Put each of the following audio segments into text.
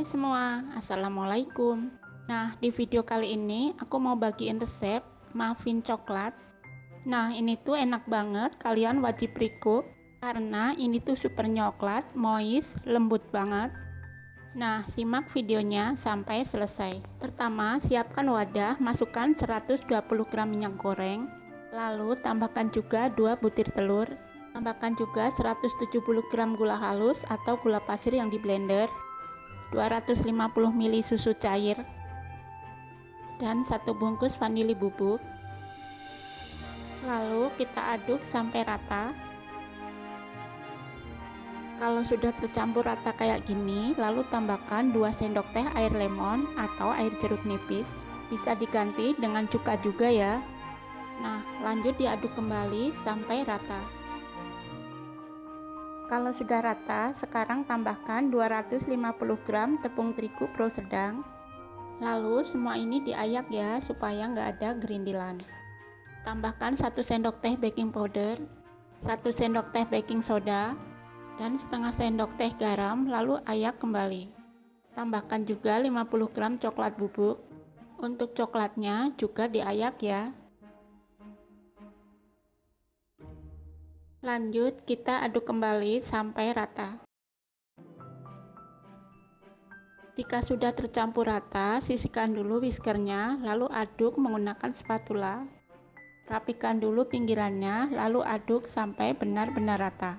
semua, assalamualaikum. Nah, di video kali ini aku mau bagiin resep muffin coklat. Nah, ini tuh enak banget, kalian wajib recook karena ini tuh super coklat, moist, lembut banget. Nah, simak videonya sampai selesai. Pertama, siapkan wadah, masukkan 120 gram minyak goreng, lalu tambahkan juga 2 butir telur. Tambahkan juga 170 gram gula halus atau gula pasir yang di blender, 250 ml susu cair, dan 1 bungkus vanili bubuk. Lalu kita aduk sampai rata. Kalau sudah tercampur rata kayak gini, lalu tambahkan 2 sendok teh air lemon atau air jeruk nipis. Bisa diganti dengan cuka juga ya. Nah, lanjut diaduk kembali sampai rata. Kalau sudah rata, sekarang tambahkan 250 gram tepung terigu pro sedang. Lalu semua ini diayak ya, supaya nggak ada gerindilan. Tambahkan 1 sendok teh baking powder, 1 sendok teh baking soda, dan setengah sendok teh garam, lalu ayak kembali. Tambahkan juga 50 gram coklat bubuk. Untuk coklatnya juga diayak ya. Lanjut kita aduk kembali sampai rata. Jika sudah tercampur rata, sisihkan dulu whiskernya, lalu aduk menggunakan spatula. Rapikan dulu pinggirannya, lalu aduk sampai benar-benar rata.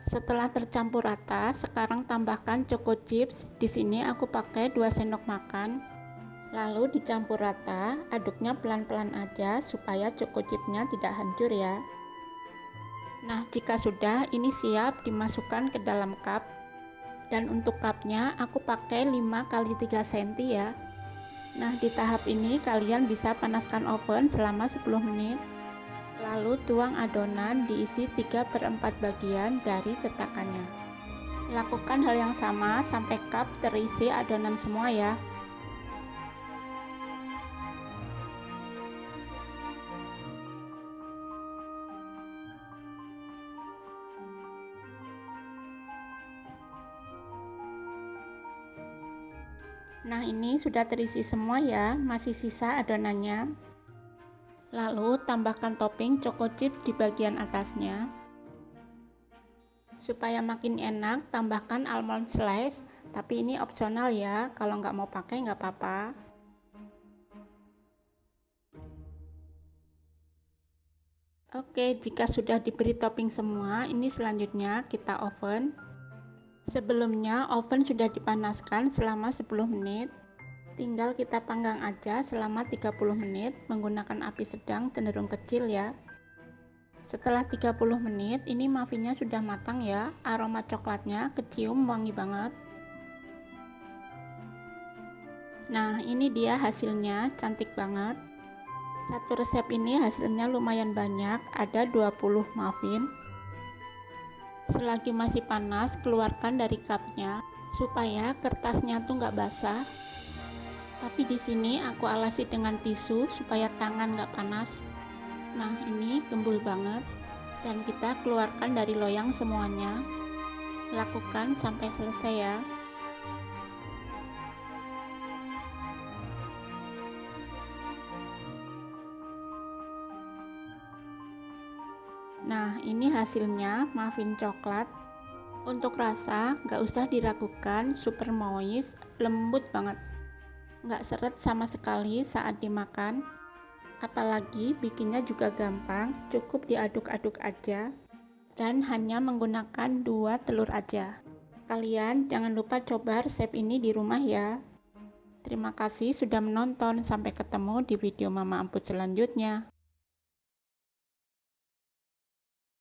Setelah tercampur rata, sekarang tambahkan choco chips. Di sini aku pakai 2 sendok makan. Lalu dicampur rata, aduknya pelan-pelan aja supaya choco chipsnya tidak hancur ya. Nah, jika sudah, ini siap dimasukkan ke dalam cup. Dan untuk cupnya aku pakai 5 x 3 cm ya. Nah, di tahap ini kalian bisa panaskan oven selama 10 menit. Lalu tuang adonan diisi 3/4 bagian dari cetakannya. Lakukan hal yang sama sampai cup terisi adonan semua ya. Nah, ini sudah terisi semua ya, masih sisa adonannya. Lalu tambahkan topping choco chip di bagian atasnya. Supaya makin enak, tambahkan almond slice, tapi ini opsional ya, kalau nggak mau pakai nggak apa-apa. Oke, jika sudah diberi topping semua, ini selanjutnya kita oven. Sebelumnya oven sudah dipanaskan selama 10 menit. Tinggal kita panggang aja selama 30 menit menggunakan api sedang cenderung kecil ya. Setelah 30 menit, ini muffinnya sudah matang ya. Aroma coklatnya kecium wangi banget. Nah, ini dia hasilnya, cantik banget. Satu resep ini hasilnya lumayan banyak, ada 20 muffin. Selagi masih panas, keluarkan dari cupnya supaya kertasnya tuh nggak basah. Tapi di sini aku alasi dengan tisu supaya tangan nggak panas. Nah, ini gembul banget. Dan kita keluarkan dari loyang semuanya. Lakukan sampai selesai ya. Nah, ini hasilnya muffin coklat. Untuk rasa nggak usah diragukan, super moist, lembut banget, nggak seret sama sekali saat dimakan. Apalagi bikinnya juga gampang, cukup diaduk-aduk aja dan hanya menggunakan 2 telur aja. Kalian jangan lupa coba resep ini di rumah ya. Terima kasih sudah menonton, sampai ketemu di video Mama Amput selanjutnya.